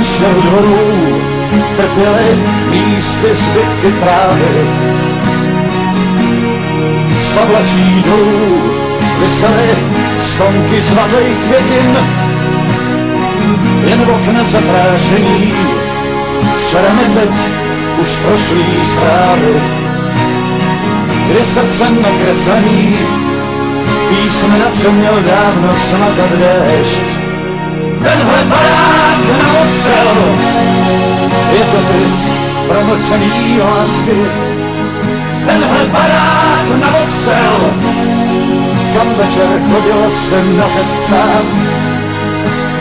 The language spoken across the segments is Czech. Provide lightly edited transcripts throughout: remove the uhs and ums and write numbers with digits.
šel dolů, trpěly místy zbytky trávy. Z pavlačí dolů visely stonky svatých květin, jen v okna zaprášení s čarami teď už prošlý zprávy, kde srdcem nakreslený písmena, co měl dávno smazat déšť. Tenhle barák na ostřel je dopis promlčený lásky. Tenhle barák na ostřel, kam večer chodilo se na zeď psát.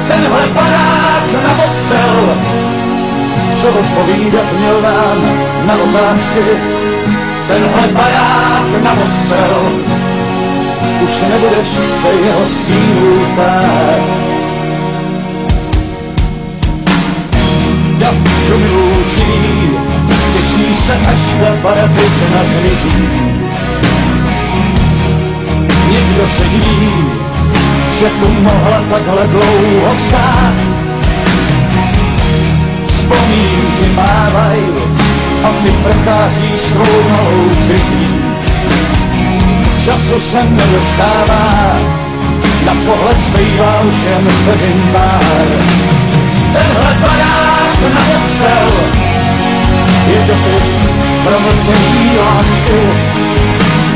Tenhle barák na ostřel, co odpovídat měl vám na otázky. Tenhle barák na ostřel, už nebudeš se jeho stínu ptát. Dav šumilůcí, těší se, až ta parapizna zmizí. Někdo se diví, že tu mohla takhle dlouho stát. Vzpomínky mávaj a ty procházíš svou malou krizí. Času se nedostává, na pohled zbývá už jen vteřin pár. Tenhle barák na ostřel je dopis promlčený lásky.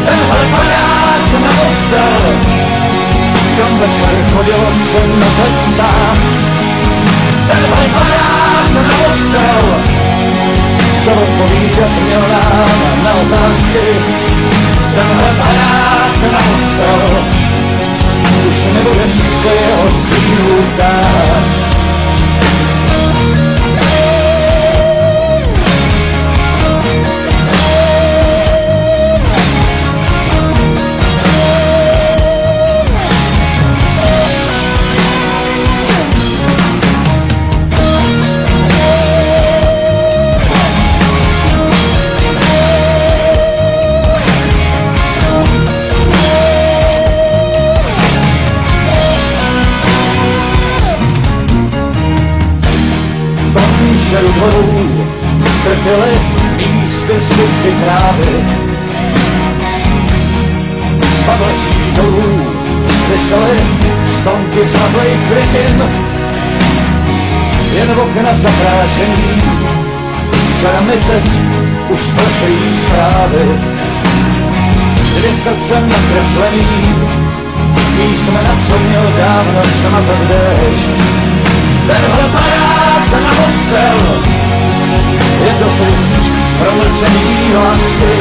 Tenhle barák na ostřel, kam večer chodilo se na zeď psát. Tenhle barák na ostřel, co odpovídat měl nám na otázky. Tenhle barák na ostřel, už nebudeš se jeho stínu ptát. Šel dolů, trpěly místy zbytky trávy. Z pavlačí dolů visely stonky svatých květin, jen v okna zaprášení s čarami teď už pršejí zprávy. Dvě srdcem nakreslený písmena, co měl dávno smazat déšť. Tenhle barák na ostřel je dopis promlčený lásky.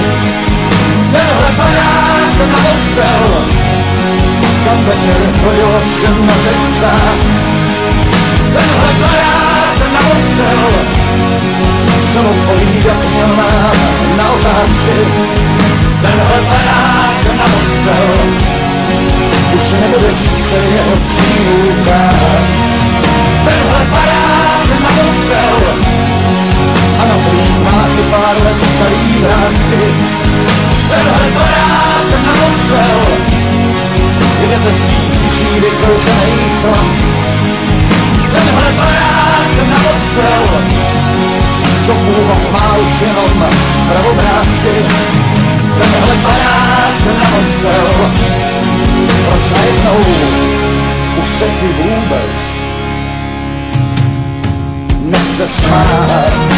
Tenhle barák na ostřel, kam večer chodilo se na zeď psát. Tenhle barák na ostřel, co odpovídat měl nám na otázky. Tenhle barák na ostřel, už nebudeš se jeho stínu ptát. Tenhle barák na ostřel a na tvý tváři pár let starý vrásky. Tenhle barák na ostřel, kde ze zdí čiší vykrousenej chlad. Tenhle barák na ostřel, co původ má už jenom pravobrázky. Tenhle barák na ostřel, proč najednou už se ti vůbec nechce smát.